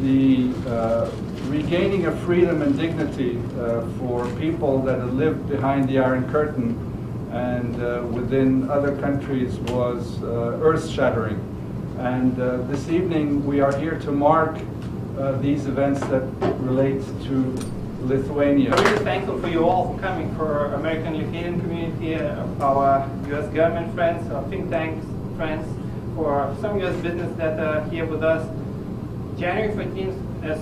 the regaining of freedom and dignity for people that had lived behind the Iron Curtain and within other countries was earth-shattering. And this evening we are here to mark these events that relate to Lithuania. I'm really thankful for you all for coming, for American Lithuanian community, our U.S. government friends, our think tanks friends, for some U.S. business that are here with us. January 14th, as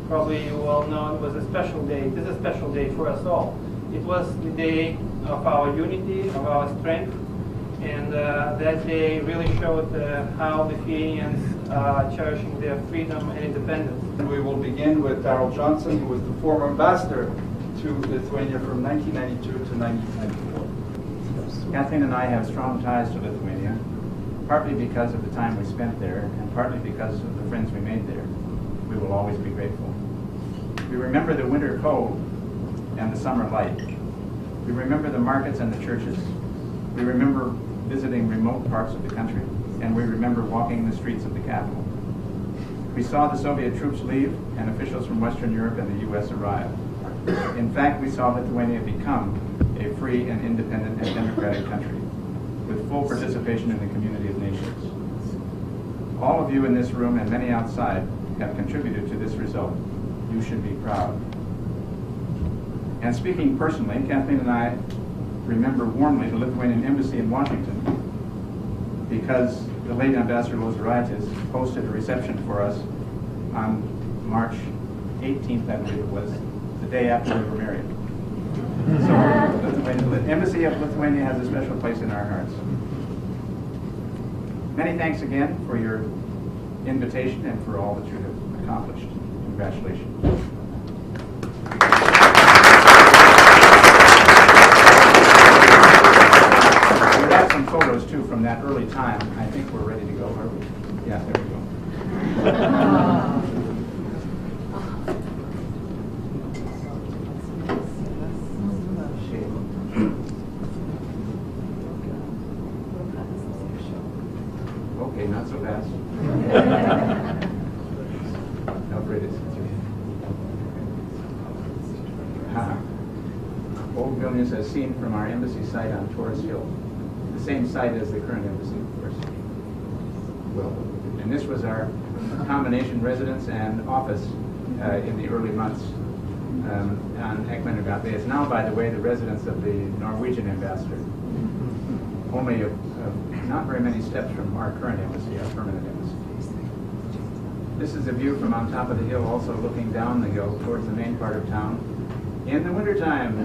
probably you all know, was a special day. It is a special day for us all. It was the day of our unity, of our strength, and that day really showed how Lithuanians are cherishing their freedom and independence. We will begin with Darrell Johnson, who was the former ambassador to Lithuania from 1992 to 1994. Kathleen and I have strong ties to Lithuania, partly because of the time we spent there, and partly because of the friends we made there. We will always be grateful. We remember the winter cold and the summer light. We remember the markets and the churches. We remember visiting remote parts of the country, and we remember walking the streets of the capital. We saw the Soviet troops leave and officials from Western Europe and the U.S. arrive. In fact, we saw Lithuania become a free and independent and democratic country with full participation in the community of nations. All of you in this room and many outside have contributed to this result. You should be proud. And speaking personally, Kathleen and I remember warmly the Lithuanian embassy in Washington because the late Ambassador Laisvės hosted a reception for us on March 18th, I believe it was, the day after we were married. So the Embassy of Lithuania has a special place in our hearts. Many thanks again for your invitation and for all that you have accomplished. Congratulations. We have some photos too from that early time. I think we're ready to go, are we? Yeah, there we go. Okay, not so fast. How great is it? Old Vilnius as seen from our embassy site on Taurus Hill. The same site as the current embassy, of course. Well, and this was our combination residence and office in the early months on Ekmenegate. It's now, by the way, the residence of the Norwegian ambassador. Only not very many steps from our current embassy, our permanent embassy. This is a view from on top of the hill, also looking down the hill towards the main part of town in the wintertime.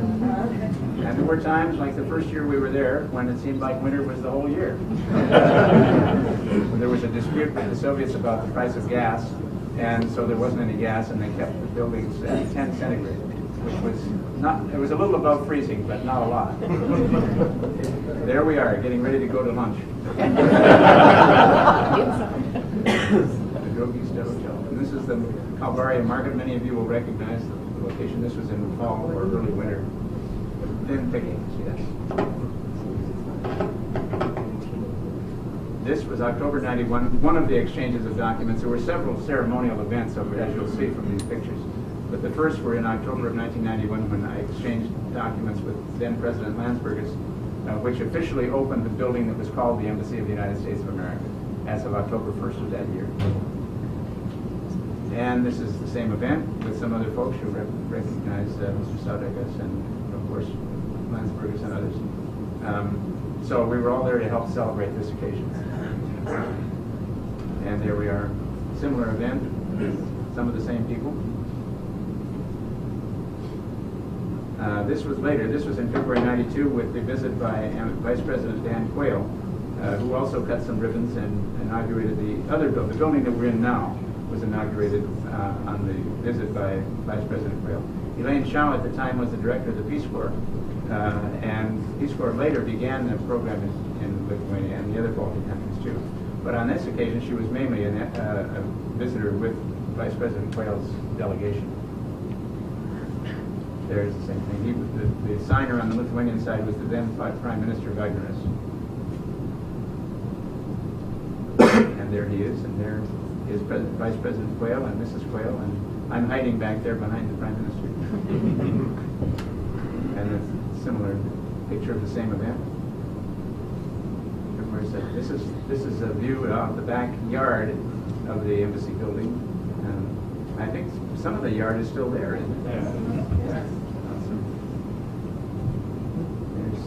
And there were times, like the first year we were there, when it seemed like winter was the whole year. There was a dispute with the Soviets about the price of gas, and so there wasn't any gas, and they kept the buildings at 10 centigrade, which was not, it was a little above freezing, but not a lot. There we are, getting ready to go to lunch. The Drogi Hotel. And this is the Kalvaria Market. Many of you will recognize the location. This was in the fall or early winter. Thin pickings, yes. This was October 91, one of the exchanges of documents. There were several ceremonial events, as you'll see from these pictures. But the first were in October of 1991 when I exchanged documents with then President Landsbergis, which officially opened the building that was called the Embassy of the United States of America as of October 1st of that year. And this is the same event with some other folks who recognize Mr. Saudargas and, of course, Landsbergis and others. So we were all there to help celebrate this occasion. And there we are. Similar event, some of the same people. This was later. This was in February '92 with the visit by Vice President Dan Quayle, who also cut some ribbons and inaugurated the other building. The building that we're in now was inaugurated on the visit by Vice President Quayle. Elaine Shaw at the time was the director of the Peace Corps, and Peace Corps later began the program in Lithuania and the other Baltic countries too. But on this occasion, she was mainly a visitor with Vice President Quayle's delegation. There's the same thing. The signer on the Lithuanian side was the then Prime Minister Vagneris. And there he is, and there is Vice President Quayle and Mrs. Quayle, and I'm hiding back there behind the Prime Minister. And a similar picture of the same event. Of course, this is a view of the backyard of the embassy building. I think some of the yard is still there, isn't it? Yeah. There's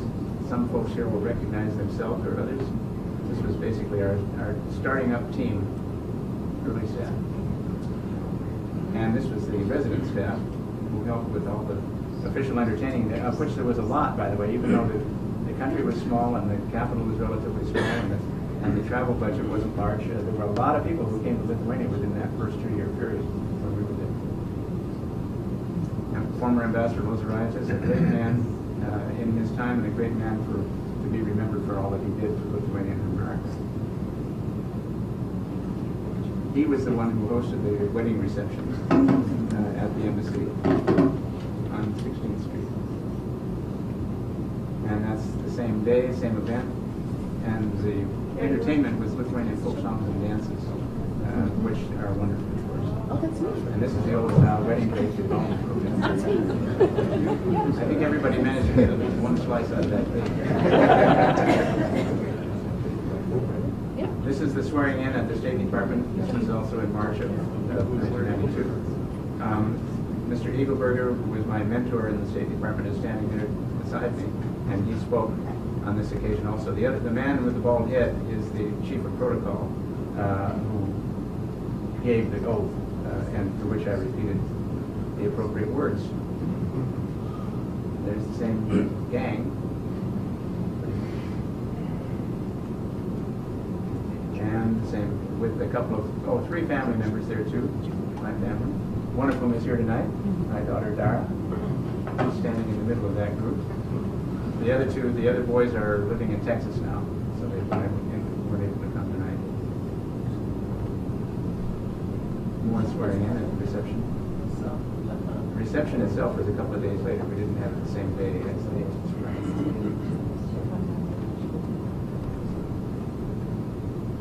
some folks here will recognize themselves or others. This was basically our starting up team, early staff. And this was the resident staff who helped with all the official entertaining, of which there was a lot, by the way, even though the country was small and the capital was relatively small and the travel budget wasn't large. There were a lot of people who came to Lithuania within that first 2-year period when we were there. And former Ambassador Lozoraitis, a great man in his time and a great man to be remembered for all that he did for Lithuania and America. He was the one who hosted the wedding reception at the embassy on 16th Street. And that's the same day, same event, and the entertainment was Lithuanian folk songs and dances, which are wonderful, of course. Oh, that's neat. And this is the old wedding cake at home. That's neat. I think everybody managed to get at least one slice out of that cake. This is the swearing in at the State Department. This was also in March of 1992. Mr. Eagleberger, who was my mentor in the State Department, is standing there beside me, and he spoke on this occasion also. The man with the bald head is the chief of protocol, who gave the oath, and for which I repeated the appropriate words. There's the same gang. And the same with a couple of, 3 family members there too, my family. One of whom is here tonight, my daughter Dara, who's standing in the middle of that group. The other boys are living in Texas now, so they weren't able to come tonight. More swearing in at the reception. The reception itself was a couple of days later. We didn't have it the same day as the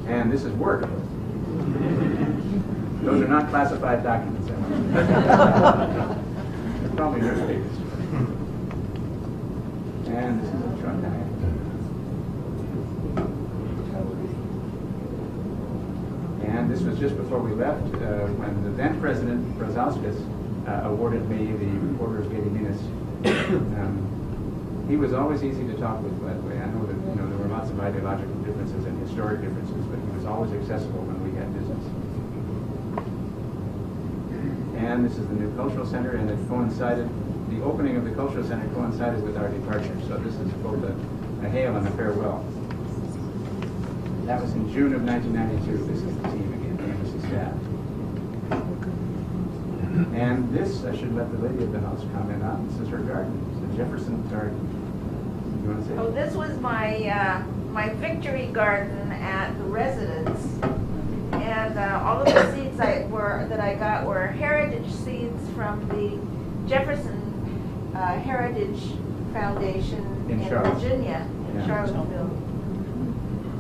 And this is work. Those are not classified documents. They're probably newspapers. And this is a truck. And this was just before we left, when the then President Brazauskas awarded me the Order of Gediminas. He was always easy to talk with, by the way. I know that there were lots of ideological differences and historic differences, but he was always accessible when we had business. And this is the new cultural center, and it coincided, the opening of the cultural center coincided with our departure, so this is both a hail and a farewell. That was in June of 1992. This is the team again, the embassy staff. And this, I should let the lady of the house comment on. This is her garden. It's the Jefferson garden. You want to say? Oh, this was my my victory garden at the residence, and all of the seeds that I got were heritage seeds from the Jefferson Heritage Foundation in Virginia, in Charlottesville.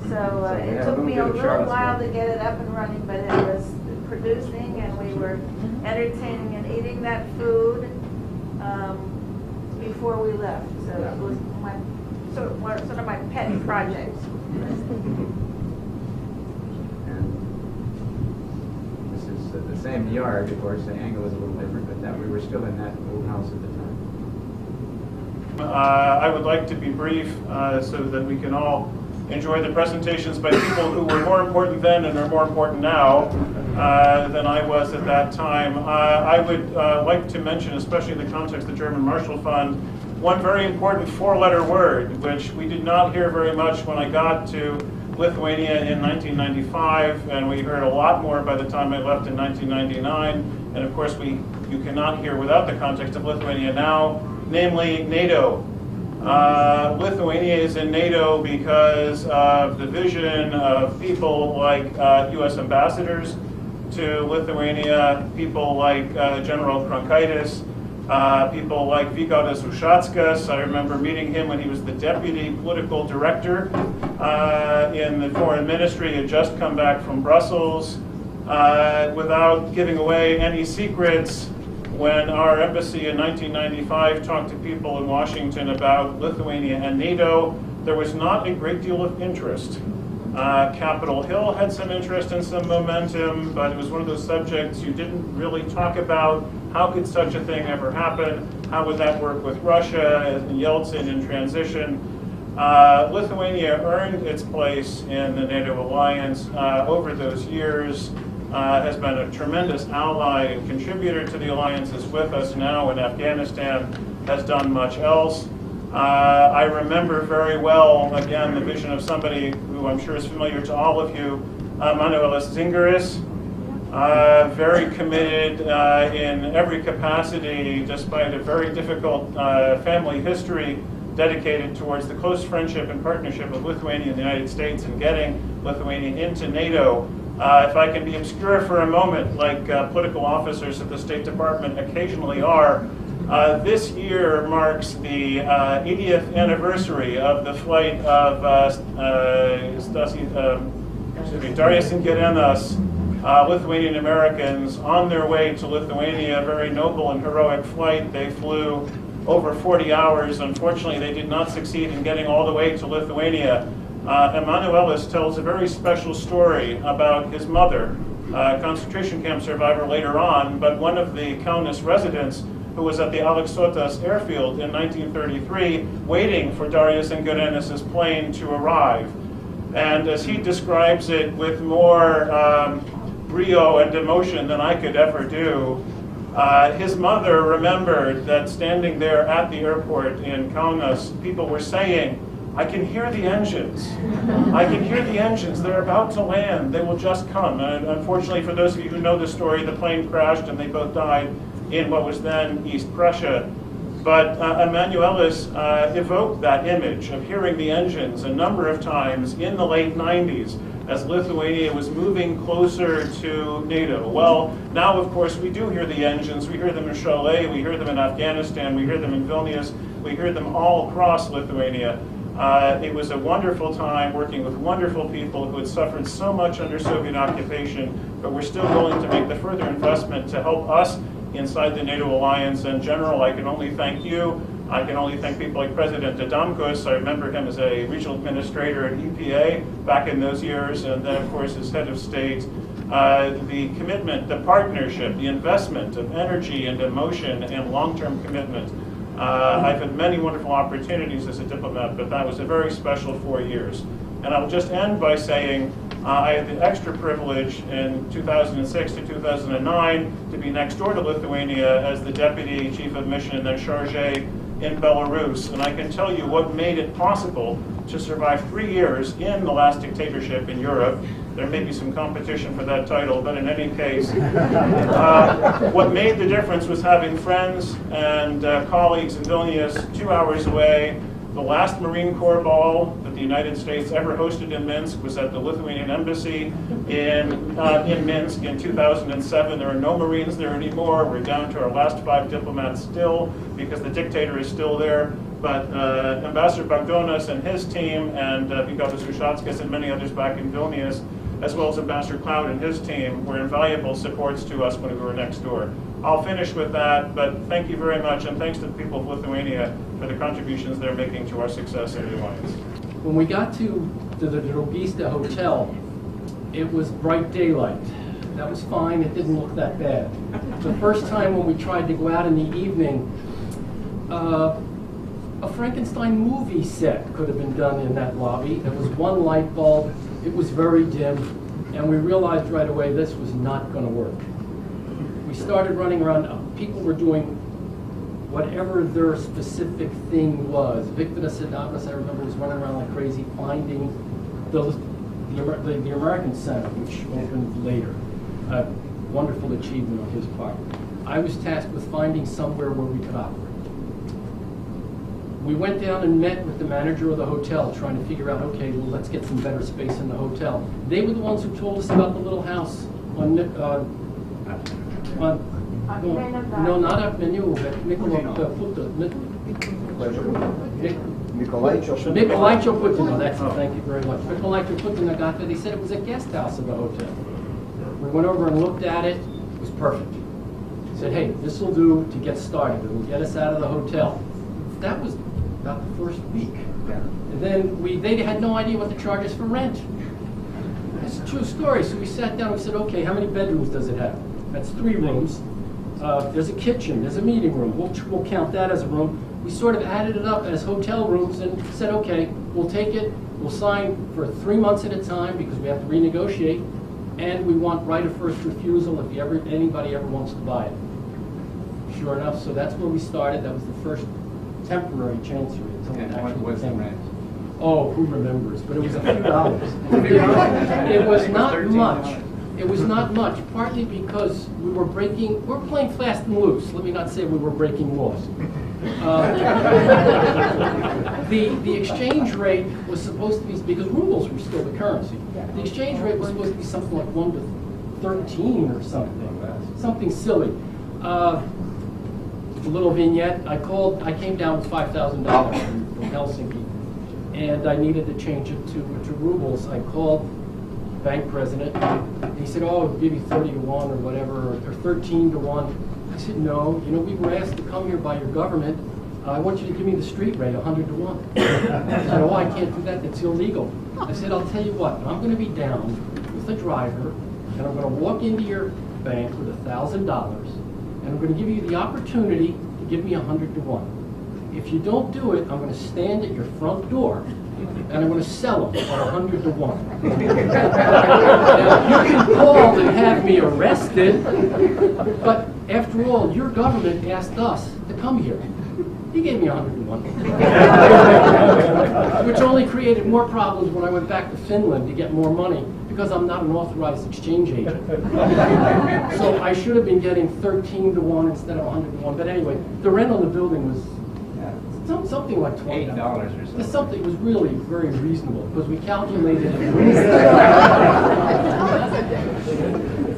So it took me a little while to get it up and running, but it was producing, and we were entertaining and eating that food before we left. So it was my sort of my pet project. And this is the same yard, of course. The angle is a little different, but that we were still in that old house at the time. I would like to be brief so that we can all enjoy the presentations by people who were more important then and are more important now than I was at that time. I would like to mention, especially in the context of the German Marshall Fund, one very important 4-letter word, which we did not hear very much when I got to Lithuania in 1995, and we heard a lot more by the time I left in 1999. And of course, you cannot hear without the context of Lithuania now, namely NATO. Lithuania is in NATO because of the vision of people like U.S. ambassadors to Lithuania, people like General Kronkaitis, people like Vygaudas Ušackas. I remember meeting him when he was the deputy political director in the foreign ministry. He had just come back from Brussels. Without giving away any secrets, when our embassy in 1995 talked to people in Washington about Lithuania and NATO, there was not a great deal of interest. Capitol Hill had some interest and some momentum, but it was one of those subjects you didn't really talk about. How could such a thing ever happen? How would that work with Russia and Yeltsin in transition? Lithuania earned its place in the NATO alliance over those years, has been a tremendous ally and contributor to the alliance, is with us now in Afghanistan, has done much else. I remember very well, again, the vision of somebody who I'm sure is familiar to all of you, Manuelis Zingeris, very committed in every capacity, despite a very difficult family history, dedicated towards the close friendship and partnership of Lithuania and the United States and getting Lithuania into NATO. If I can be obscure for a moment, like political officers at the State Department occasionally are, this year marks the 80th anniversary of the flight of Darius and Gerenas, Lithuanian Americans, on their way to Lithuania, a very noble and heroic flight. They flew over 40 hours. Unfortunately, they did not succeed in getting all the way to Lithuania. Emanuelis tells a very special story about his mother, a concentration camp survivor later on, but one of the Kaunas residents who was at the Aleksotas airfield in 1933, waiting for Darius and Gerenas' plane to arrive. And as he describes it with more brio and emotion than I could ever do, his mother remembered that standing there at the airport in Kaunas, people were saying, "I can hear the engines. I can hear the engines. They're about to land. They will just come." And unfortunately, for those of you who know the story, the plane crashed and they both died in what was then East Prussia. But Emanuelis evoked that image of hearing the engines a number of times in the late 90s as Lithuania was moving closer to NATO. Well, now of course we do hear the engines. We hear them in Chalet, we hear them in Afghanistan, we hear them in Vilnius, we hear them all across Lithuania. It was a wonderful time working with wonderful people who had suffered so much under Soviet occupation, but we're still willing to make the further investment to help us inside the NATO alliance. And General, I can only thank you. I can only thank people like President Adamkus. I remember him as a regional administrator at EPA back in those years, and then of course as head of state. The commitment, the partnership, the investment of energy and emotion and long-term commitment. I've had many wonderful opportunities as a diplomat, but that was a very special 4 years. And I'll just end by saying I had the extra privilege in 2006 to 2009 to be next door to Lithuania as the Deputy Chief of Mission and Chargé in Belarus. And I can tell you what made it possible to survive 3 years in the last dictatorship in Europe. There may be some competition for that title, but in any case, what made the difference was having friends and colleagues in Vilnius 2 hours away. The last Marine Corps ball that the United States ever hosted in Minsk was at the Lithuanian embassy in Minsk in 2007. There are no Marines there anymore. We're down to our last 5 diplomats still because the dictator is still there. But Ambassador Bagdonas and his team, and Vytautas Ušackas and many others back in Vilnius, as well as Ambassador Cloud and his team, were invaluable supports to us when we were next door. I'll finish with that, but thank you very much, and thanks to the people of Lithuania for the contributions they're making to our success in the alliance. When we got to the Drobista Hotel, it was bright daylight. That was fine, it didn't look that bad. The first time when we tried to go out in the evening, a Frankenstein movie set could have been done in that lobby. There was one light bulb, it was very dim, and we realized right away this was not going to work. We started running around, people were doing whatever their specific thing was. Victor Sidavis, I remember, was running around like crazy finding the American Center, which opened later. A wonderful achievement on his part. I was tasked with finding somewhere where we could operate. We went down and met with the manager of the hotel, trying to figure out, okay, well, let's get some better space in the hotel. They were the ones who told us about the little house on no, not up menu, but Nikolaicho Putino, that's it, thank you very much. Nikolaicho Putino got there, they said it was a guest house of the hotel. We We went over and looked at it. It was perfect. Said, hey, this will do to get started. It will get us out of the hotel. That was about the first week. And then they had no idea what the charges for rent. It's a true story. So we sat down and we said, okay, how many bedrooms does it have? That's 3 rooms. There's a kitchen, there's a meeting room. We'll count that as a room. We sort of added it up as hotel rooms and said, okay, we'll take it. We'll sign for 3 months at a time because we have to renegotiate. And we want right of first refusal if anybody ever wants to buy it. Sure enough, so that's where we started. That was the first temporary chancery. And what was the rent? Oh, who remembers? But it was a few dollars. It was not much. It was not much, partly because we were playing fast and loose. Let me not say we were breaking laws. The exchange rate was supposed to be, because rubles were still the currency, the exchange rate was supposed to be something like 1 to 13 or something silly. A little vignette. I came down with $5,000 from Helsinki, and I needed to change it to rubles. I called the bank president. He said, "Oh, I'll give you 30 to 1 or whatever, or 13 to 1." I said, "No, we were asked to come here by your government. I want you to give me the street rate, 100 to 1." He said, "Oh, I can't do that. That's illegal." I said, "I'll tell you what. I'm going to be down with the driver, and I'm going to walk into your bank with $1,000, and I'm going to give you the opportunity to give me 100 to 1. If you don't do it, I'm going to stand at your front door, and I'm going to sell them at 100 to 1. Now, you can call and have me arrested, but after all, your government asked us to come here." He gave me 100 to 1. Which only created more problems when I went back to Finland to get more money, because I'm not an authorized exchange agent. So I should have been getting 13 to 1 instead of 100 to 1. But anyway, the rent on the building was something like $20 or so. Something was really very reasonable, because we calculated it.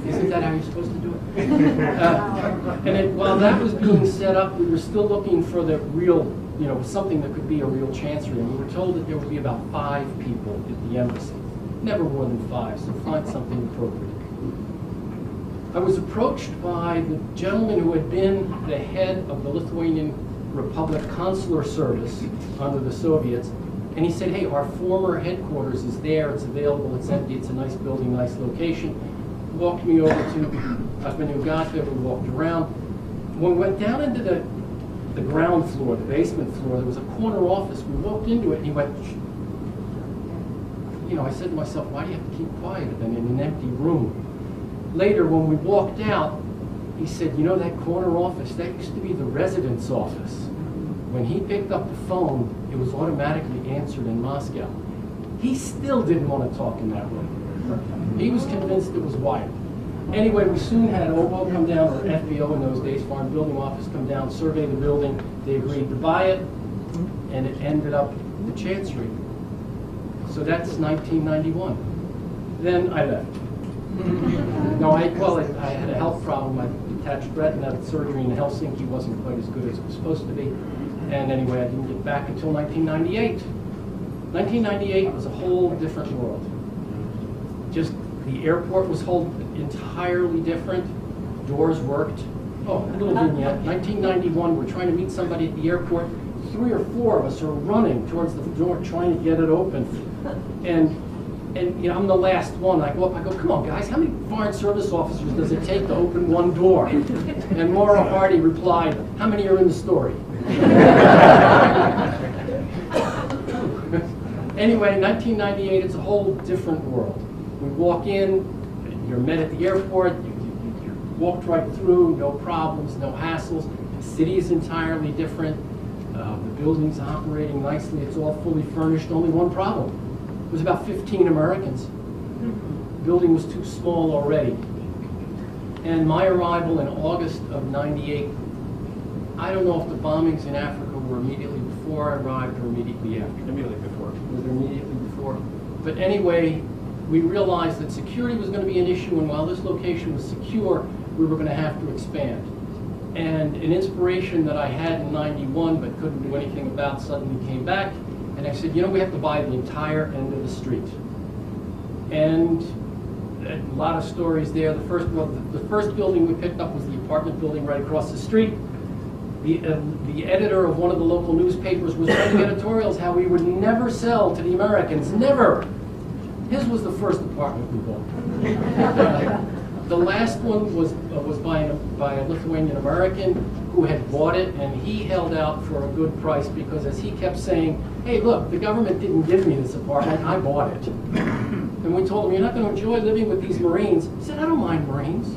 Isn't that how you're supposed to do it? And while that was being set up, we were still looking for the real, something that could be a real chancery. And we were told that there would be about 5 people at the embassy. Never more than 5, so find something appropriate. I was approached by the gentleman who had been the head of the Lithuanian Republic Consular Service under the Soviets, and he said, "Hey, our former headquarters is there, it's available, it's empty, it's a nice building, nice location." Walked me over to Akmeniu Gatvė, we walked around. When we went down into the ground floor, the basement floor, there was a corner office. We walked into it, and he went, "Shh." I said to myself, why do you have to keep quiet in an empty room? Later, when we walked out, he said, that corner office, that used to be the resident's office. When he picked up the phone, it was automatically answered in Moscow. He still didn't want to talk in that room. He was convinced it was wired. Anyway, we soon had OBO come down, or FBO in those days, Foreign Building Office, come down, survey the building. They agreed to buy it, and it ended up the Chancery. So that's 1991. Then I left. No, I had a health problem. I detached retina surgery in Helsinki wasn't quite as good as it was supposed to be. And anyway, I didn't get back until 1998. 1998 was a whole different world. Just the airport was entirely different. Doors worked. Oh, a little vignette. 1991, we're trying to meet somebody at the airport. 3 or 4 of us are running towards the door trying to get it open. And I'm the last one. I go up, I go, "Come on, guys, how many foreign service officers does it take to open one door?" And Maura Hardy replied, "How many are in the story?" Anyway, 1998, it's a whole different world. We walk in, you're met at the airport, you're walked right through, no problems, no hassles. The city is entirely different. The building's operating nicely, it's all fully furnished, only one problem. It was about 15 Americans. The building was too small already. And my arrival in August of '98, I don't know if the bombings in Africa were immediately before I arrived or immediately after. Immediately before. Was immediately before. But anyway, we realized that security was going to be an issue, and while this location was secure, we were going to have to expand. And an inspiration that I had in '91 but couldn't do anything about suddenly came back, and I said, we have to buy the entire end of the street. And A lot of stories there. The first building we picked up was the apartment building right across the street. The editor of one of the local newspapers was writing editorials how we would never sell to the Americans, never. His was the first apartment we bought. The last one was by a Lithuanian American who had bought it, and he held out for a good price because, as he kept saying, hey, look, the government didn't give me this apartment, I bought it. And we told him, you're not going to enjoy living with these Marines. He said, I don't mind Marines.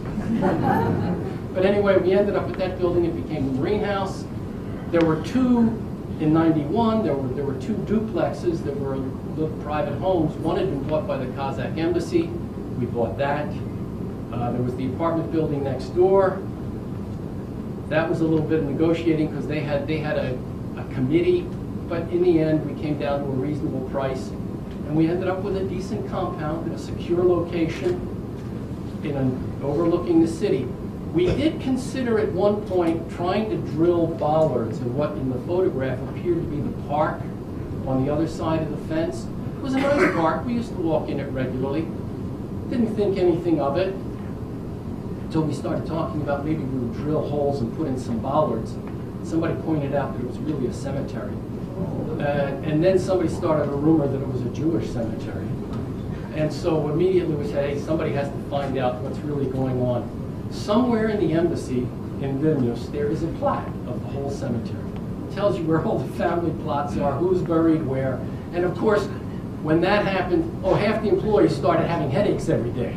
But anyway, we ended up at that building. It became the Marine House. There were two in '91. There were two duplexes. There were little private homes. One had been bought by the Kazakh embassy. We bought that. There was the apartment building next door. That was a little bit of negotiating because they had a committee, but in the end we came down to a reasonable price, and we ended up with a decent compound in a secure location overlooking the city. We did consider at one point trying to drill bollards in what in the photograph appeared to be the park on the other side of the fence. It was a nice park. We used to walk in it regularly. Didn't think anything of it until we started talking about maybe we would drill holes and put in some bollards. Somebody pointed out that it was really a cemetery. And then somebody started a rumor that it was a Jewish cemetery. And so immediately we said, hey, somebody has to find out what's really going on. Somewhere in the embassy in Vilnius, there is a plaque of the whole cemetery. It tells you where all the family plots are, who's buried where. And of course, when that happened, half the employees started having headaches every day.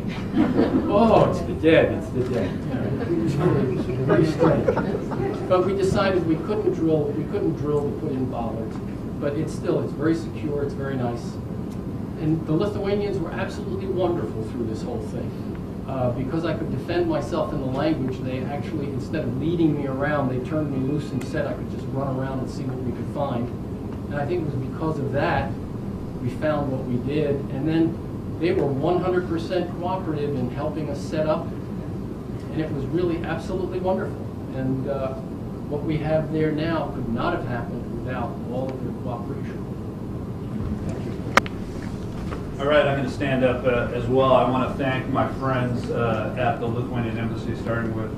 Oh, it's the dead, it's the dead. It was really strange. But we decided we couldn't drill to put in bollards. But it's very secure, it's very nice. And the Lithuanians were absolutely wonderful through this whole thing. Because I could defend myself in the language, they actually, instead of leading me around, they turned me loose and said I could just run around and see what we could find. And I think it was because of that we found what we did. And then they were 100% cooperative in helping us set up. And it was really absolutely wonderful. And what we have there now could not have happened without all of their cooperation. All right, I'm going to stand up as well. I want to thank my friends at the Lithuanian Embassy, starting with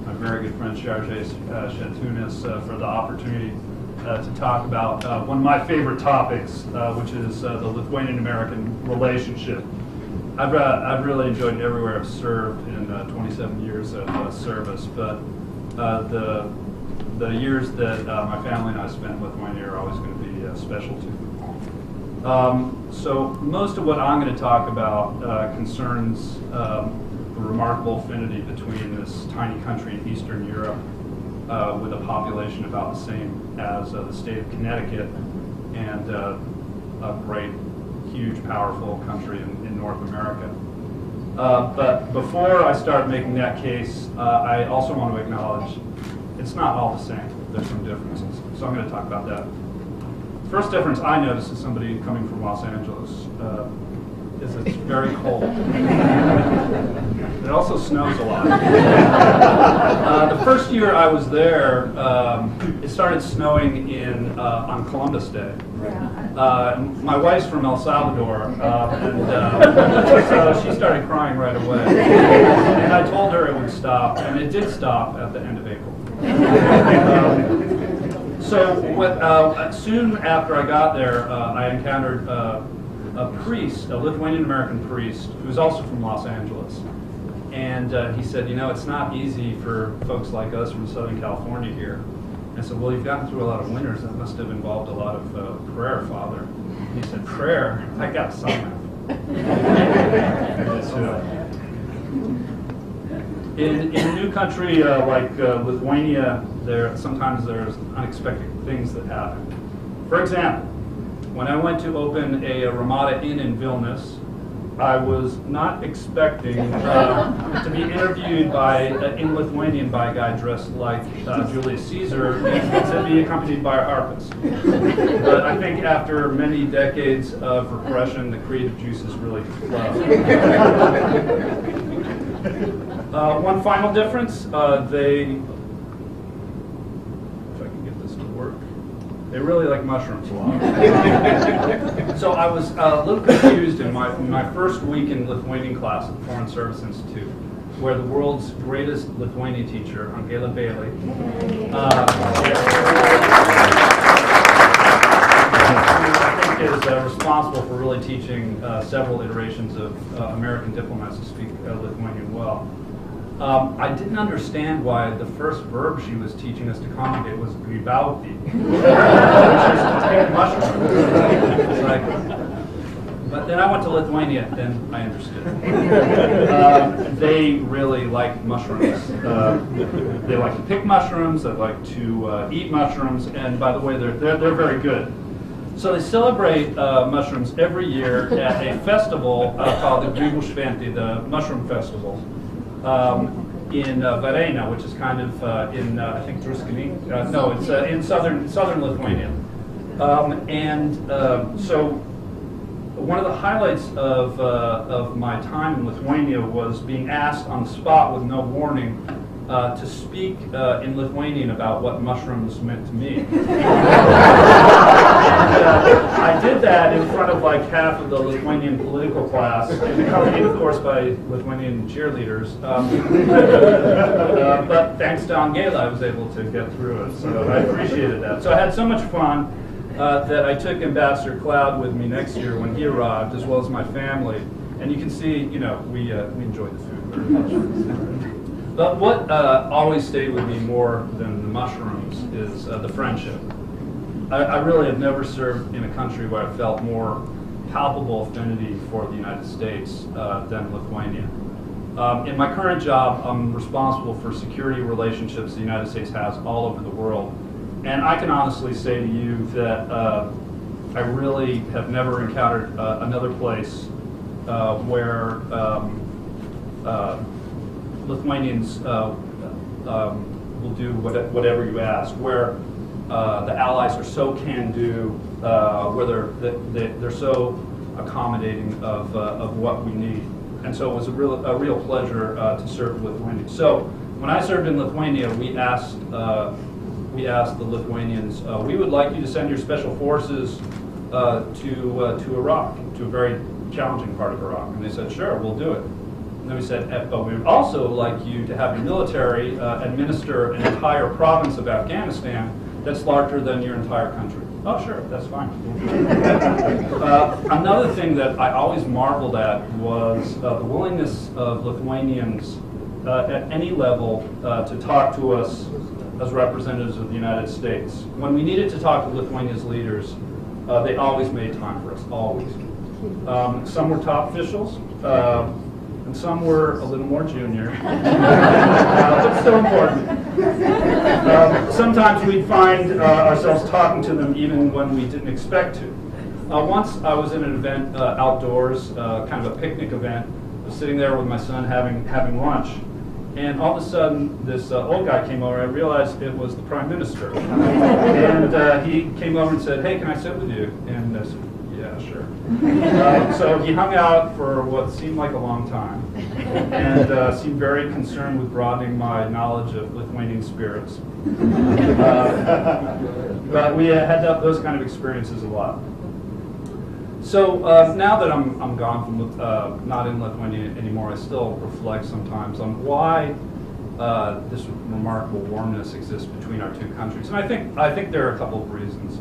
my very good friend Sharjais Šentunis for the opportunity to talk about one of my favorite topics, which is the Lithuanian-American relationship. I've really enjoyed it everywhere I've served in 27 years of service, but the years that my family and I spent in Lithuania are always going to be special to me. So most of what I'm going to talk about concerns the remarkable affinity between this tiny country in Eastern Europe with a population about the same as the state of Connecticut and a great, huge, powerful country in North America. But before I start making that case, I also want to acknowledge it's not all the same. There's some differences. So I'm going to talk about that. First difference I noticed as somebody coming from Los Angeles is it's very cold. It also snows a lot. The first year I was there, it started snowing on Columbus Day. My wife's from El Salvador, and so she started crying right away. And I told her it would stop, and it did stop at the end of April. So soon after I got there, I encountered a priest, a Lithuanian-American priest, who was also from Los Angeles. And he said, you know, it's not easy for folks like us from Southern California here. I said, well, you've gotten through a lot of winters. That must have involved a lot of prayer, Father. He said, prayer? I got some. In a new country like Lithuania, sometimes there's unexpected things that happen. For example, when I went to open a Ramada Inn in Vilnius, I was not expecting to be interviewed in Lithuanian by a guy dressed like Julius Caesar and to be accompanied by a harpist. But I think after many decades of repression, the creative juices really flow. One final difference, if I can get this to work. They really like mushrooms a lot. So I was a little confused in my first week in Lithuanian class at the Foreign Service Institute, where the world's greatest Lithuanian teacher, Angela Bailey, I think is responsible for really teaching several iterations of American diplomats to speak Lithuanian well. I didn't understand why the first verb she was teaching us to conjugate was grybauti, which is to take mushrooms. It's like, but then I went to Lithuania, then I understood. They really like mushrooms. They like to pick mushrooms. They like to eat mushrooms, and by the way, they're very good. So they celebrate mushrooms every year at a festival called the Grybaušventė, the Mushroom Festival, in Varėna, which is kind of in I think Druskininkė. No, it's in southern Lithuania. So one of the highlights of my time in Lithuania was being asked on the spot with no warning to speak in Lithuanian about what mushrooms meant to me. I did that in front of like half of the Lithuanian political class, accompanied of course by Lithuanian cheerleaders. But thanks to Angela, I was able to get through it, so I appreciated that. So I had so much fun that I took Ambassador Cloud with me next year when he arrived, as well as my family. And you can see, you know, we enjoyed the food very much. But what always stayed with me more than the mushrooms is the friendship. I really have never served in a country where I felt more palpable affinity for the United States than Lithuania. In my current job, I'm responsible for security relationships the United States has all over the world. And I can honestly say to you that I really have never encountered another place where Lithuanians will do whatever you ask, where the allies are so can-do, where they're so accommodating of what we need. And so it was a real pleasure to serve Lithuania. So when I served in Lithuania, we asked the Lithuanians, we would like you to send your special forces to Iraq, to a very challenging part of Iraq. And they said, sure, we'll do it. And then we said, but we would also like you to have your military administer an entire province of Afghanistan that's larger than your entire country. Oh, sure, that's fine. Another thing that I always marveled at was the willingness of Lithuanians at any level to talk to us as representatives of the United States. When we needed to talk to Lithuania's leaders, they always made time for us, always. Some were top officials, and some were a little more junior, but still important. Sometimes we'd find ourselves talking to them even when we didn't expect to. Once I was in an event outdoors, kind of a picnic event. I was sitting there with my son having lunch, and all of a sudden this old guy came over. I realized it was the Prime Minister, and he came over and said, "Hey, can I sit with you?" And I said, "Yeah, sure." So he hung out for what seemed like a long time, and seemed very concerned with broadening my knowledge of Lithuanian spirits. But we had those kind of experiences a lot. So now that I'm gone from not in Lithuania anymore, I still reflect sometimes on why this remarkable warmness exists between our two countries, and I think there are a couple of reasons.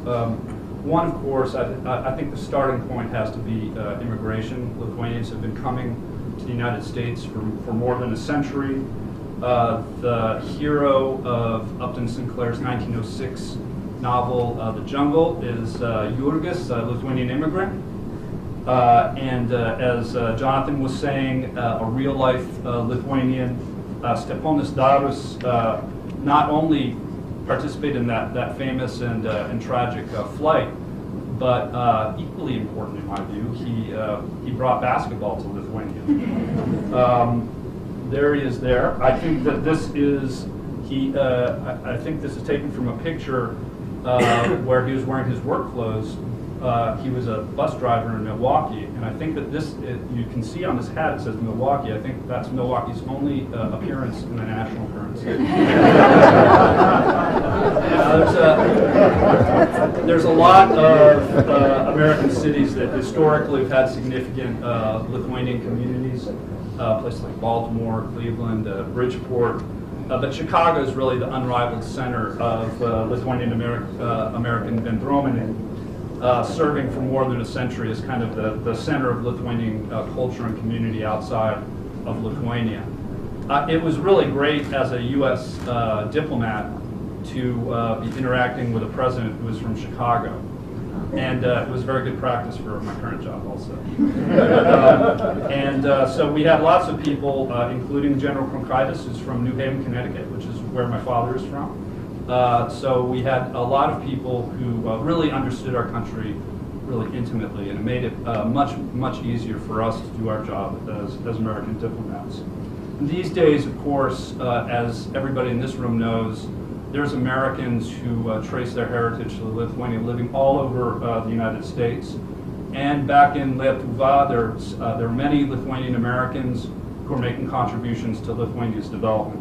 One, of course, I think the starting point has to be immigration. Lithuanians have been coming to the United States for more than a century. The hero of Upton Sinclair's 1906 novel, The Jungle, is Jurgis, a Lithuanian immigrant. And as Jonathan was saying, a real-life Lithuanian, Steponas Darus, not only participated in that famous and tragic flight, but equally important in my view, he brought basketball to Lithuania. There he is there. I think that this is I think this is taken from a picture where he was wearing his work clothes. He was a bus driver in Milwaukee, and I think that you can see on his hat it says Milwaukee. I think that's Milwaukee's only appearance in the national currency. There's a lot of American cities that historically have had significant Lithuanian communities, places like Baltimore, Cleveland, Bridgeport. But Chicago is really the unrivaled center of Lithuanian American bendruomenė, serving for more than a century as kind of the center of Lithuanian culture and community outside of Lithuania. It was really great as a U.S. diplomat to be interacting with a president who was from Chicago. And it was very good practice for my current job also. So we had lots of people, including General Kronkaitis, who's from New Haven, Connecticut, which is where my father is from. So we had a lot of people who really understood our country really intimately, and it made it much easier for us to do our job as American diplomats. And these days, of course, as everybody in this room knows, there's Americans who trace their heritage to Lithuania living all over the United States. And back in Lietuva, there are many Lithuanian Americans who are making contributions to Lithuania's development.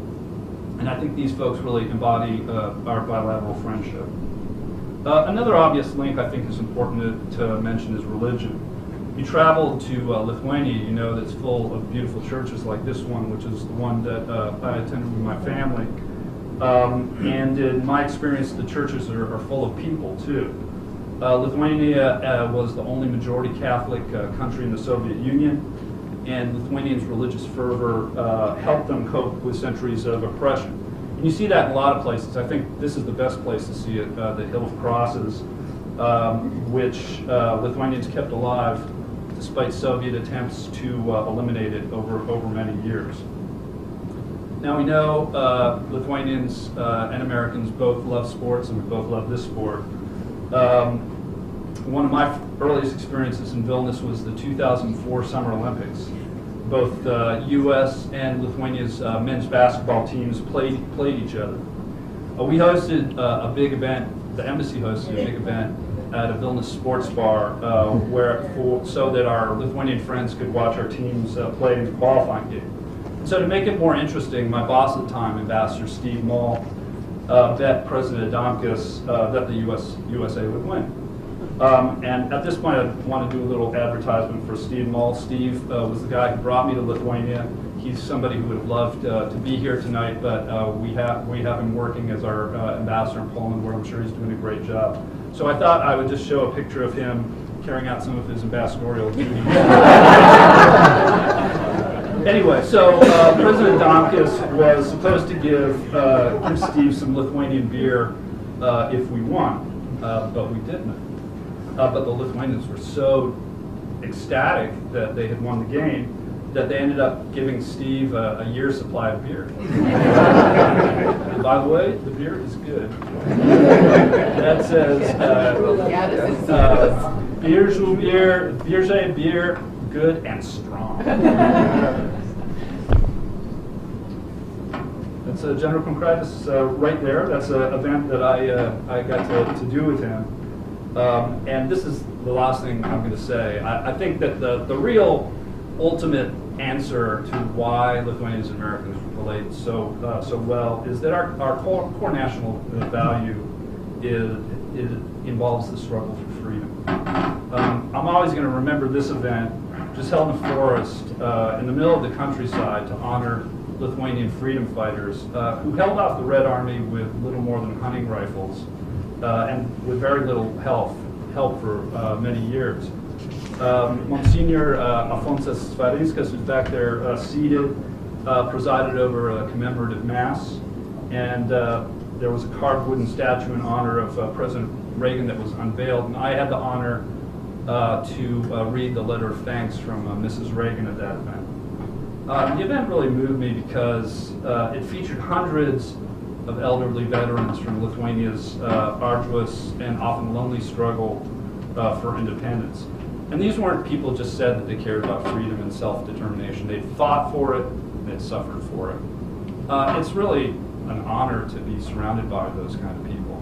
And I think these folks really embody our bilateral friendship. Another obvious link I think is important to mention is religion. If you travel to Lithuania, you know that it's full of beautiful churches like this one, which is the one that I attended with my family. And in my experience, the churches are full of people too. Lithuania was the only majority Catholic country in the Soviet Union, and Lithuanians' religious fervor helped them cope with centuries of oppression. And you see that in a lot of places. I think this is the best place to see it, the Hill of Crosses, which Lithuanians kept alive despite Soviet attempts to eliminate it over many years. Now we know Lithuanians and Americans both love sports, and we both love this sport. One of my earliest experiences in Vilnius was the 2004 Summer Olympics. Both U.S. and Lithuania's men's basketball teams played each other. We hosted a big event, the embassy hosted a big event at a Vilnius sports bar so that our Lithuanian friends could watch our teams play in the qualifying game. So to make it more interesting, my boss at the time, Ambassador Steve Mall, bet President Adamkus that the USA would win. And at this point, I want to do a little advertisement for Steve Mall. Steve was the guy who brought me to Lithuania. He's somebody who would have loved to be here tonight, but we have him working as our ambassador in Poland, where I'm sure he's doing a great job. So I thought I would just show a picture of him carrying out some of his ambassadorial duties. Anyway, so President Adamkus was supposed to give Steve some Lithuanian beer if we won, but we didn't. But the Lithuanians were so ecstatic that they had won the game that they ended up giving Steve a year's supply of beer. And by the way, the beer is good. That says, beer, good and strong. That's General Kronkaitis right there. That's an event that I got to do with him. And this is the last thing I'm going to say. I think that the real ultimate answer to why Lithuanians and Americans relate so well is that our core national value involves the struggle for freedom. I'm always going to remember this event, just held in a forest in the middle of the countryside to honor Lithuanian freedom fighters who held off the Red Army with little more than hunting rifles and with very little help for many years. Monsignor Alfonsas Svarinskas, who's back there seated, presided over a commemorative mass, and there was a carved wooden statue in honor of President Reagan that was unveiled, and I had the honor to read the letter of thanks from Mrs. Reagan at that event. The event really moved me because it featured hundreds of elderly veterans from Lithuania's arduous and often lonely struggle for independence. And these weren't people just said that they cared about freedom and self-determination. They fought for it, they suffered for it. It's really an honor to be surrounded by those kind of people.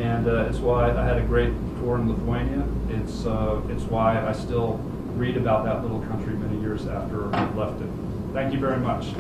And it's why I had a great tour in Lithuania. It's why I still read about that little country many years after I left it. Thank you very much.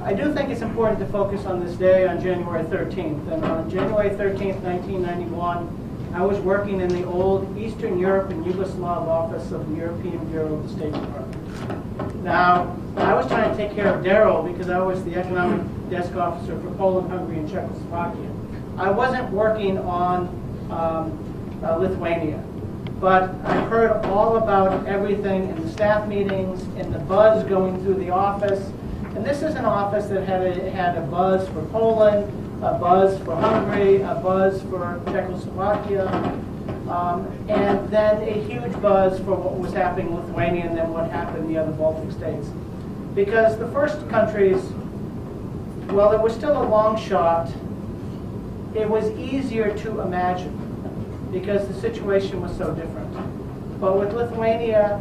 I do think it's important to focus on this day on January 13th. And on January 13th, 1991, I was working in the old Eastern Europe and Yugoslav office of the European Bureau of the State Department. Now, I was trying to take care of Daryl because I was the economic desk officer for Poland, Hungary, and Czechoslovakia. I wasn't working on Lithuania. But I heard all about everything in the staff meetings, in the buzz going through the office. And this is an office that had a buzz for Poland, a buzz for Hungary, a buzz for Czechoslovakia, and then a huge buzz for what was happening in Lithuania and then what happened in the other Baltic states. Because the first countries, well, it was still a long shot. It was easier to imagine because the situation was so different. But with Lithuania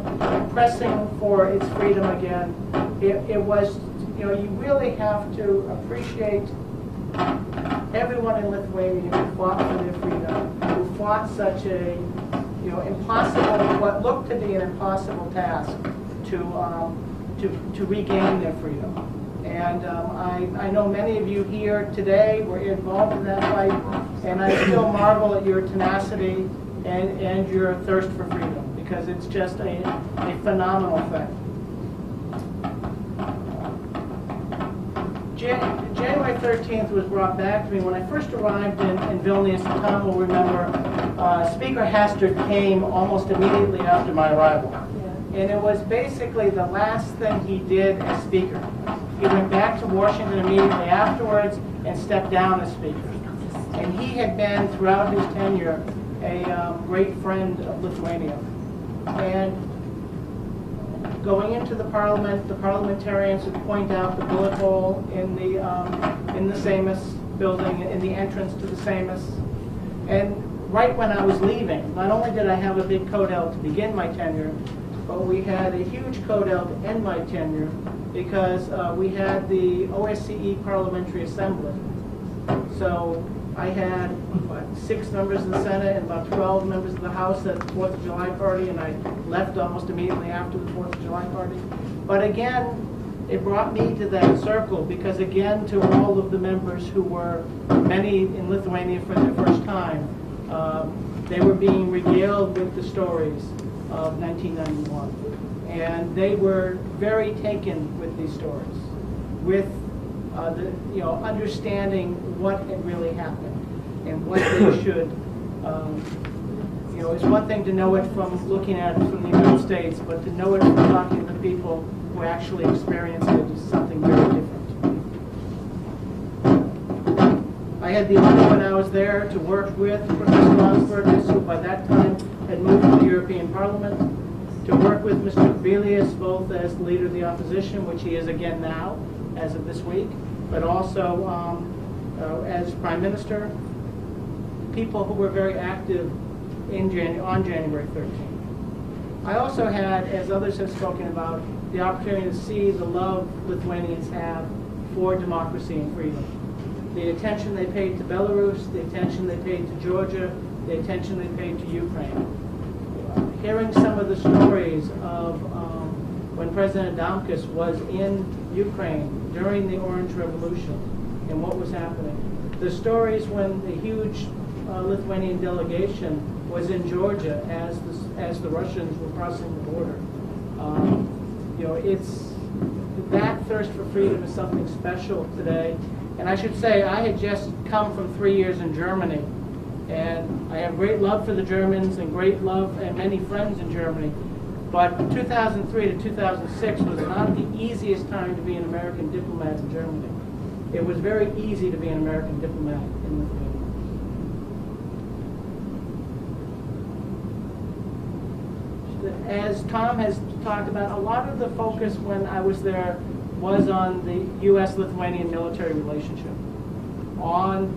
pressing for its freedom again, it was, you really have to appreciate everyone in Lithuania who fought for their freedom, who fought such a, impossible, what looked to be an impossible task to regain their freedom. And I know many of you here today were involved in that fight, and I still marvel at your tenacity and your thirst for freedom, because it's just a phenomenal thing. January 13th was brought back to me when I first arrived in Vilnius. Tom will remember, Speaker Hastert came almost immediately after my arrival. And it was basically the last thing he did as Speaker. He went back to Washington immediately afterwards and stepped down as Speaker. And he had been, throughout his tenure, a great friend of Lithuania. And going into the Parliament, the parliamentarians would point out the bullet hole in the Seimas building, in the entrance to the Seimas. And right when I was leaving, not only did I have a big codel to begin my tenure, but we had a huge codel to end my tenure because we had the OSCE Parliamentary Assembly. So I had 6 members of the Senate and about 12 members of the House at the 4th of July party, and I left almost immediately after the 4th of July party. But again, it brought me to that circle because, again, to all of the members who were, many in Lithuania for their first time, they were being regaled with the stories of 1991. And they were very taken with these stories, with understanding what had really happened and what they should, it's one thing to know it from looking at it from the United States, but to know it from talking to people who actually experienced it is something very different. I had the honor when I was there to work with Professor Landsbergis, who by that time had moved to the European Parliament, to work with Mr. Kubilius, both as leader of the opposition, which he is again now, as of this week, but also as Prime Minister, people who were very active on January 13th. I also had, as others have spoken about, the opportunity to see the love Lithuanians have for democracy and freedom. The attention they paid to Belarus, the attention they paid to Georgia, the attention they paid to Ukraine. Hearing some of the stories of when President Adamkus was in Ukraine during the Orange Revolution and what was happening. The stories when the huge Lithuanian delegation was in Georgia as the Russians were crossing the border. It's that thirst for freedom is something special today. And I should say, I had just come from 3 years in Germany, and I have great love for the Germans and great love and many friends in Germany. But 2003 to 2006 was not the easiest time to be an American diplomat in Germany. It was very easy to be an American diplomat in Lithuania. As Tom has talked about, a lot of the focus when I was there was on the U.S.-Lithuanian military relationship, on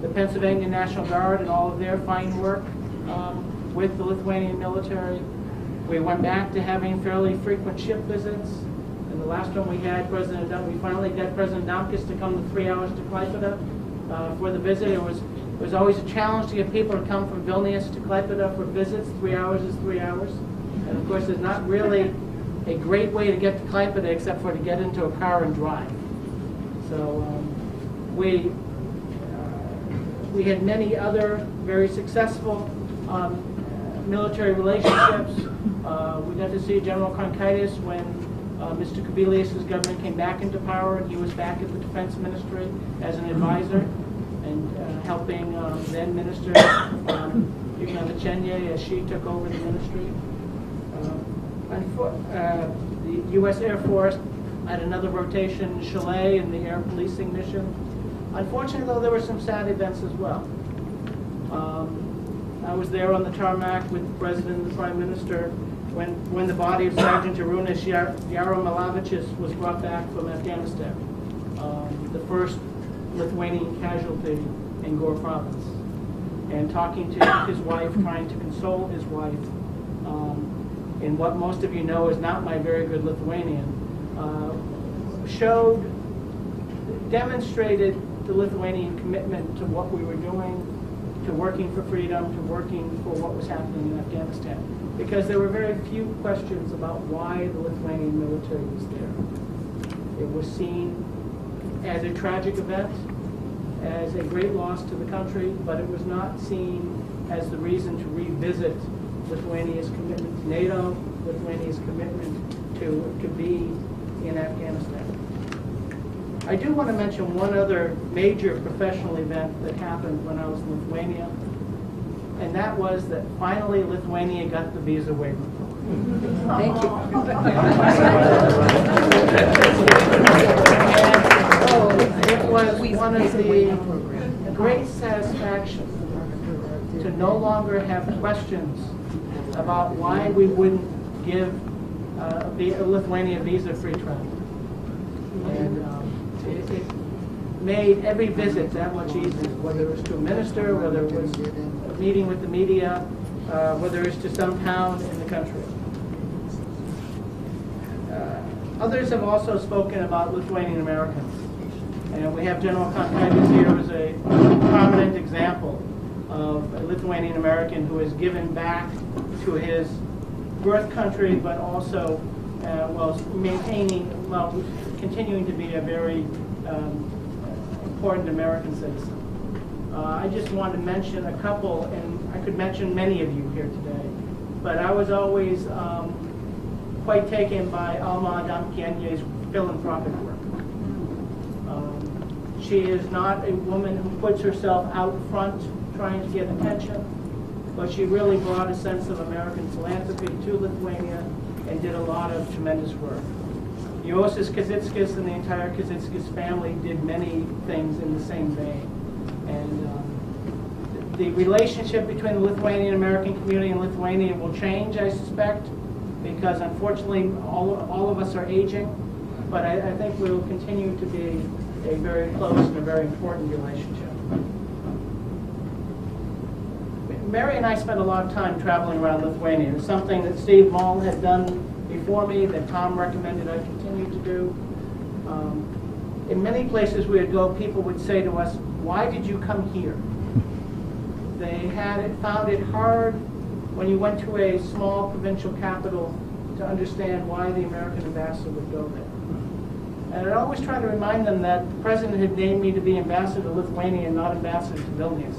the Pennsylvania National Guard and all of their fine work with the Lithuanian military. We went back to having fairly frequent ship visits. And the last one we had, we finally got President Adamkus to come the 3 hours to Klaipėda for the visit. It was always a challenge to get people to come from Vilnius to Klaipėda for visits. 3 hours is 3 hours. And of course, there's not really a great way to get to Klaipėda except for to get into a car and drive. So we had many other very successful military relationships. We got to see General Kronkaitis when Mr. Kubilius' government came back into power, and he was back at the Defense Ministry as an advisor and helping then Minister Ivana Chenye as she took over the ministry. The U.S. Air Force had another rotation in Chile in the air policing mission. Unfortunately, though, there were some sad events as well. I was there on the tarmac with the President and the Prime Minister when the body of Sergeant Arūnas Jaromalavičius was brought back from Afghanistan, the first Lithuanian casualty in Gore province, and talking to his wife, trying to console his wife in what most of you know is not my very good Lithuanian, demonstrated the Lithuanian commitment to what we were doing, to working for freedom, to working for what was happening in Afghanistan. Because there were very few questions about why the Lithuanian military was there. It was seen as a tragic event, as a great loss to the country, but it was not seen as the reason to revisit Lithuania's commitment to NATO, Lithuania's commitment to be in Afghanistan. I do want to mention one other major professional event that happened when I was in Lithuania, and that was that finally Lithuania got the visa waiver. Thank you. And it was one of the great satisfaction to no longer have questions about why we wouldn't give Lithuania visa-free travel. And it made every visit that much easier, whether it was to a minister, whether it was a meeting with the media, whether it's to some town in the country. Others have also spoken about Lithuanian Americans. And we have General Kronkaitis here as a prominent example of a Lithuanian American who has given back to his birth country, but also continuing to be a very important American citizen. I just want to mention a couple, and I could mention many of you here today, but I was always quite taken by Alma Adamkienye's philanthropic work. She is not a woman who puts herself out front trying to get attention, but she really brought a sense of American philanthropy to Lithuania and did a lot of tremendous work. Josis Kazitskis and the entire Kazitskis family did many things in the same vein. And the relationship between the Lithuanian American community and Lithuania will change, I suspect, because unfortunately all of us are aging, but I think we will continue to be a very close and a very important relationship. Mary and I spent a lot of time traveling around Lithuania. It's something that Steve Mull had done before me, that Tom recommended I continue to do. In many places we would go, people would say to us, "Why did you come here?" They found it hard when you went to a small provincial capital to understand why the American ambassador would go there. And I always try to remind them that the president had named me to be ambassador to Lithuania and not ambassador to Vilnius.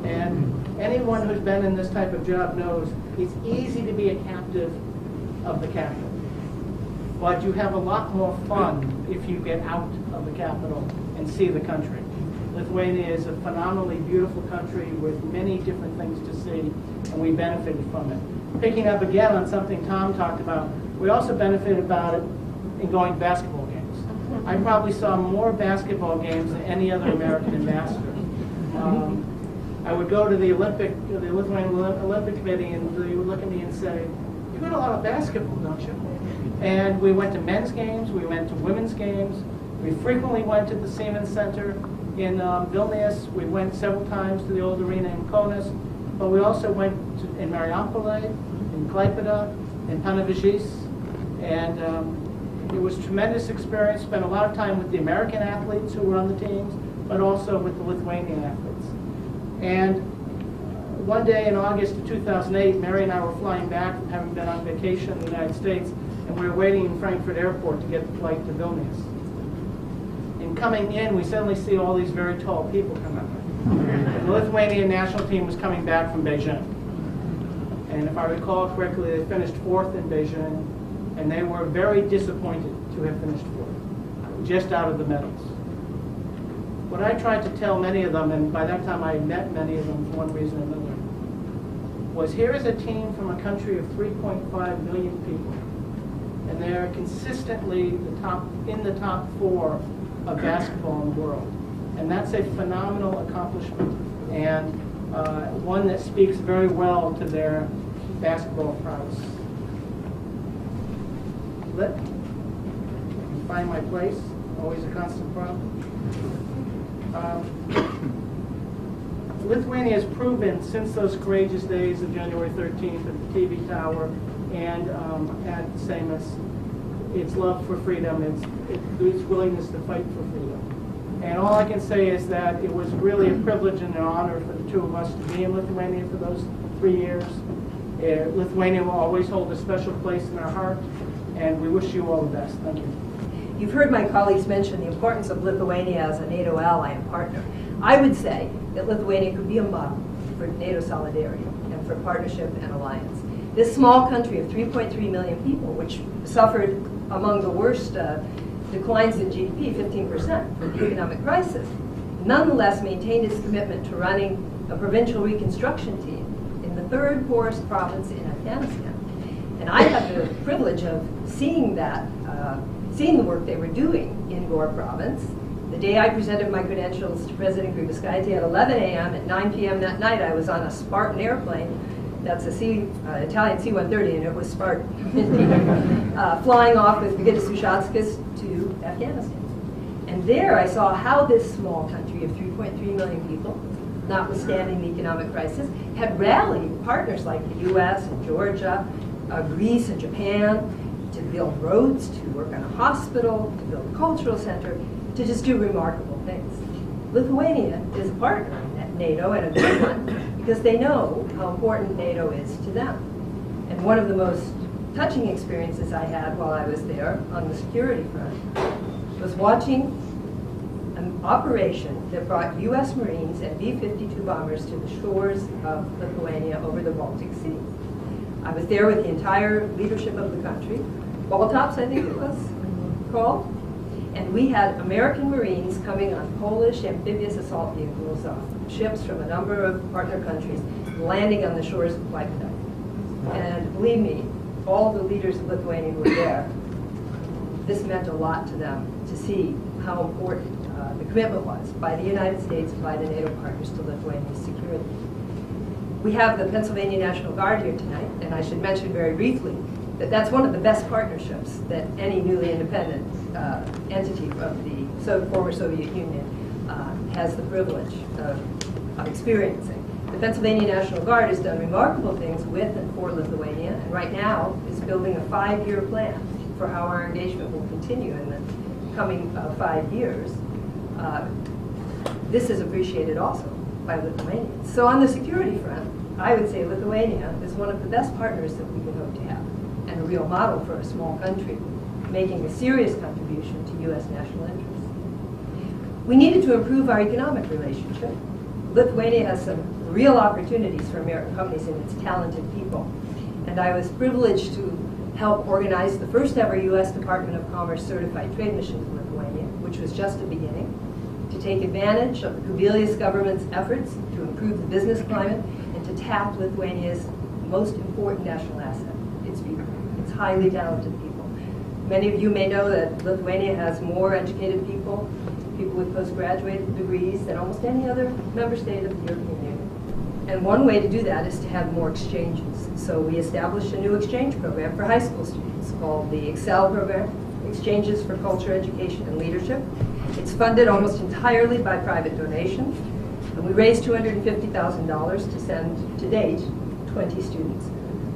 And anyone who's been in this type of job knows it's easy to be a captive of the capital. But you have a lot more fun if you get out of the capital and see the country. Lithuania is a phenomenally beautiful country with many different things to see, and we benefited from it. Picking up again on something Tom talked about, we also benefited about it in going to basketball games. I probably saw more basketball games than any other American ambassador. I would go to the Lithuanian Olympic Committee, and they would look at me and say, "You go to a lot of basketball, don't you?" And we went to men's games, we went to women's games, we frequently went to the Siemens Center in Vilnius, we went several times to the old arena in Kaunas, but we also went in Marijampolė, in Klaipėda, in Panevėžys, and it was a tremendous experience. Spent a lot of time with the American athletes who were on the teams, but also with the Lithuanian athletes. And one day in August of 2008, Mary and I were flying back from having been on vacation in the United States, and we were waiting in Frankfurt Airport to get the flight to Vilnius. And coming in, we suddenly see all these very tall people come up. The Lithuanian national team was coming back from Beijing. And if I recall correctly, they finished 4th in Beijing, and they were very disappointed to have finished 4th, just out of the medals. What I tried to tell many of them, and by that time I had met many of them for one reason or another, was here is a team from a country of 3.5 million people, and they are consistently in the top 4 of basketball in the world. And that's a phenomenal accomplishment, and one that speaks very well to their basketball prowess. Let me find my place, always a constant problem. Lithuania has proven since those courageous days of January 13th at the TV tower and at Seimas, its love for freedom, its willingness to fight for freedom. And all I can say is that it was really a privilege and an honor for the two of us to be in Lithuania for those 3 years. Lithuania will always hold a special place in our heart, and we wish you all the best. Thank you. You've heard my colleagues mention the importance of Lithuania as a NATO ally and partner. I would say that Lithuania could be a model for NATO solidarity and for partnership and alliance. This small country of 3.3 million people, which suffered among the worst declines in GDP, 15% from the economic crisis, nonetheless maintained its commitment to running a provincial reconstruction team in the 3rd poorest province in Afghanistan. And I had the privilege of seeing the work they were doing in Gore province. The day I presented my credentials to President Grybauskaitė at 11 a.m. At 9 p.m. that night, I was on a Spartan airplane. That's a Italian C-130, and it was Spartan, flying off with Brigitte Sušatskas to Afghanistan. And there I saw how this small country of 3.3 million people, notwithstanding the economic crisis, had rallied partners like the U.S. and Georgia, Greece and Japan, to build roads, to work on a hospital, to build a cultural center, to just do remarkable things. Lithuania is a partner at NATO, and a good one, because they know how important NATO is to them. And one of the most touching experiences I had while I was there on the security front was watching an operation that brought U.S. Marines and B-52 bombers to the shores of Lithuania over the Baltic Sea. I was there with the entire leadership of the country, Baltops, I think it was called, and we had American Marines coming on Polish amphibious assault vehicles off ships from a number of partner countries, landing on the shores of Klaipėda. And believe me, all the leaders of Lithuania who were there, this meant a lot to them to see how important the commitment was by the United States and by the NATO partners to Lithuania's security. We have the Pennsylvania National Guard here tonight, and I should mention very briefly that that's one of the best partnerships that any newly independent entity of the former Soviet Union has the privilege of experiencing. The Pennsylvania National Guard has done remarkable things with and for Lithuania, and right now is building a 5-year plan for how our engagement will continue in the coming 5 years. This is appreciated also by Lithuanians. So on the security front, I would say Lithuania is one of the best partners that we can hope to have, and a real model for a small country, making a serious contribution to U.S. national interests. We needed to improve our economic relationship. Lithuania has some real opportunities for American companies and its talented people. And I was privileged to help organize the first ever U.S. Department of Commerce certified trade mission to Lithuania, which was just a beginning, to take advantage of the Kubilius government's efforts to improve the business climate and to tap Lithuania's most important national asset, its people, its highly talented people. Many of you may know that Lithuania has more educated people with postgraduate degrees than almost any other member state of the European Union. And one way to do that is to have more exchanges. So we established a new exchange program for high school students called the EXCEL program, Exchanges for Culture, Education, and Leadership. It's funded almost entirely by private donations. And we raised $250,000 to send, to date, 20 students.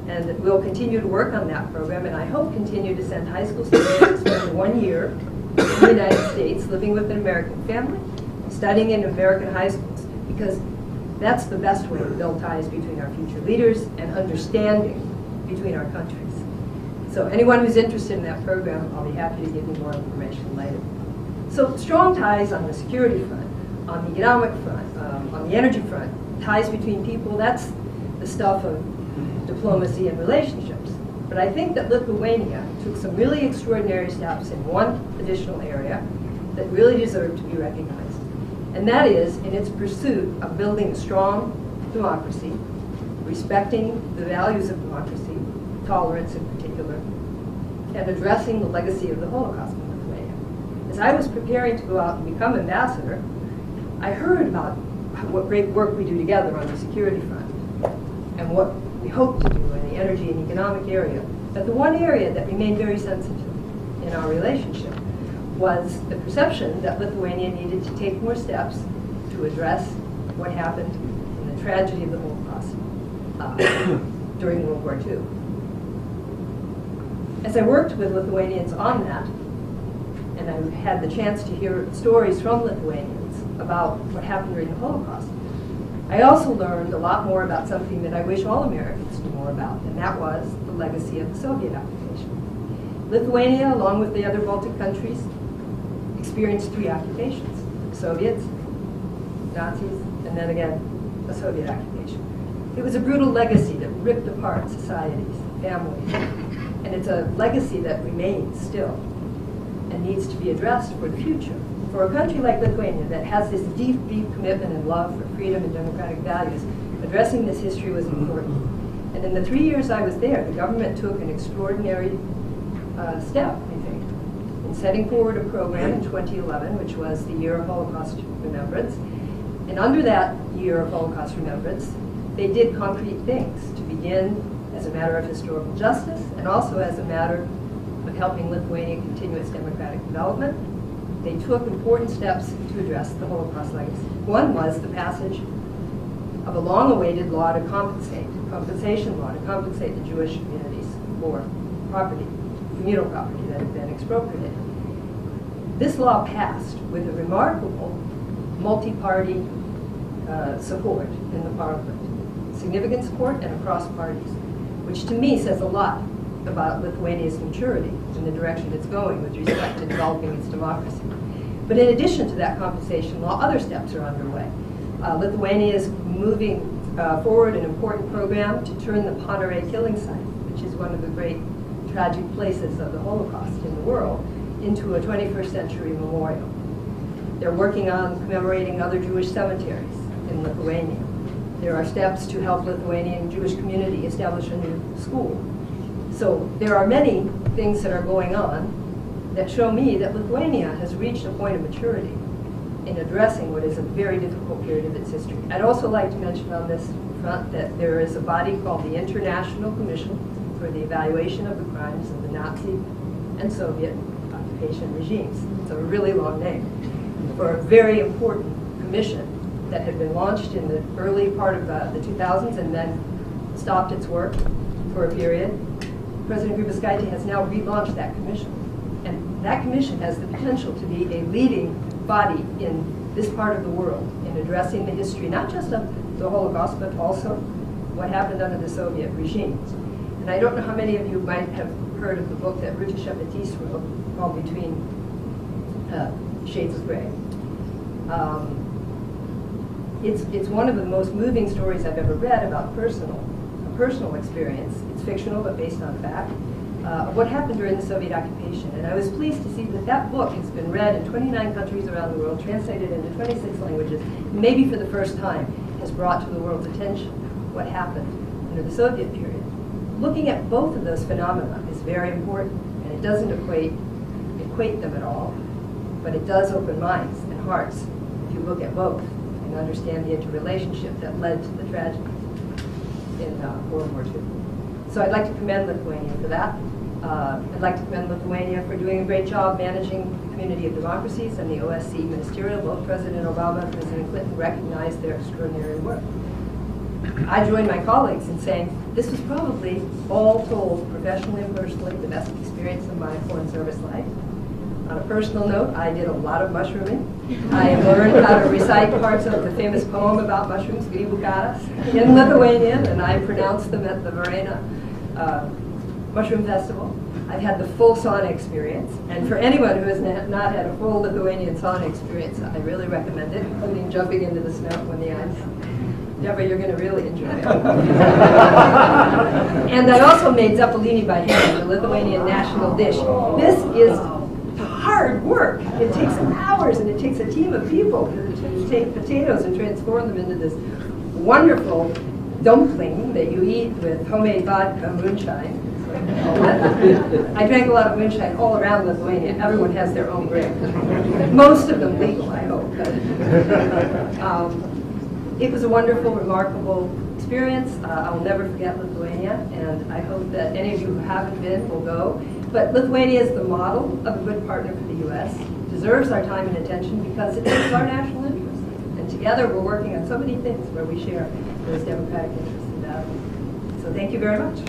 And we'll continue to work on that program, and I hope continue to send high school students to spend 1 year in the United States, living with an American family, studying in American high schools, because that's the best way to build ties between our future leaders and understanding between our countries. So anyone who's interested in that program, I'll be happy to give you more information later. So strong ties on the security front, on the economic front, on the energy front, ties between people, that's the stuff of diplomacy and relationships. But I think that Lithuania took some really extraordinary steps in one additional area that really deserve to be recognized. And that is in its pursuit of building a strong democracy, respecting the values of democracy, tolerance in particular, and addressing the legacy of the Holocaust in Lithuania. As I was preparing to go out and become ambassador, I heard about what great work we do together on the security front and what we hope to do in the energy and economic area. But the one area that remained very sensitive in our relationship was the perception that Lithuania needed to take more steps to address what happened in the tragedy of the Holocaust during World War II. As I worked with Lithuanians on that, and I had the chance to hear stories from Lithuanians about what happened during the Holocaust, I also learned a lot more about something that I wish all Americans knew more about, and that was the legacy of the Soviet occupation. Lithuania, along with the other Baltic countries, experienced 3 occupations: the Soviets, Nazis, and then again, a Soviet occupation. It was a brutal legacy that ripped apart societies, families, and it's a legacy that remains still and needs to be addressed for the future. For a country like Lithuania that has this deep, deep commitment and love for freedom and democratic values, addressing this history was important. And in the 3 years I was there, the government took an extraordinary step, I think, in setting forward a program in 2011, which was the Year of Holocaust Remembrance. And under that Year of Holocaust Remembrance, they did concrete things to begin as a matter of historical justice and also as a matter of helping Lithuania continue its democratic development. They took important steps to address the Holocaust legacy. One was the passage of a long-awaited law to compensation law to compensate the Jewish communities for property, communal property that had been expropriated. This law passed with a remarkable multi-party support in the parliament. Significant support and across parties, which to me says a lot about Lithuania's maturity in the direction it's going with respect to developing its democracy. But in addition to that compensation law, other steps are underway. Lithuania is moving forward an important program to turn the Paneriai killing site, which is one of the great tragic places of the Holocaust in the world, into a 21st century memorial. They're working on commemorating other Jewish cemeteries in Lithuania. There are steps to help Lithuanian Jewish community establish a new school. So there are many things that are going on that show me that Lithuania has reached a point of maturity in addressing what is a very difficult period of its history. I'd also like to mention on this front that there is a body called the International Commission for the Evaluation of the Crimes of the Nazi and Soviet occupation regimes. It's a really long name for a very important commission that had been launched in the early part of the 2000s and then stopped its work for a period. President Grybauskaitė has now relaunched that commission. And that commission has the potential to be a leading body in this part of the world in addressing the history, not just of the Holocaust, but also what happened under the Soviet regimes. And I don't know how many of you might have heard of the book that Ruta Šepetis wrote called Between Shades of Gray. It's one of the most moving stories I've ever read about a personal experience. It's fictional, but based on fact, of what happened during the Soviet occupation. And I was pleased to see that that book has been read in 29 countries around the world, translated into 26 languages, and maybe for the first time has brought to the world's attention what happened under the Soviet period. Looking at both of those phenomena is very important, and it doesn't equate them at all, but it does open minds and hearts if you look at both and understand the interrelationship that led to the tragedy in World War II. So I'd like to commend Lithuania for that. I'd like to commend Lithuania for doing a great job managing the community of democracies and the OSCE ministerial. Both President Obama and President Clinton recognized their extraordinary work. I join my colleagues in saying this was probably, all told, professionally and personally, the best experience of my foreign service life. On a personal note, I did a lot of mushrooming. I learned how to recite parts of the famous poem about mushrooms, Grybų karas, in Lithuanian, and I pronounced them at the Varena Mushroom Festival. I've had the full sauna experience, and for anyone who has not had a full Lithuanian sauna experience, I really recommend it, including jumping into the snow when the ice. Deborah, you're going to really enjoy it. And I also made zeppelini by hand, the Lithuanian national dish. This is hard work. It takes hours, and it takes a team of people to take potatoes and transform them into this wonderful dumpling that you eat with homemade vodka moonshine. I drank a lot of moonshine all around Lithuania. Everyone has their own brand. Most of them legal, I hope. It was a wonderful, remarkable experience. I'll never forget Lithuania, and I hope that any of you who haven't been will go. But Lithuania is the model of a good partner for the U.S., deserves our time and attention because it is our national interest. And together we're working on so many things where we share those democratic interests and values. So thank you very much.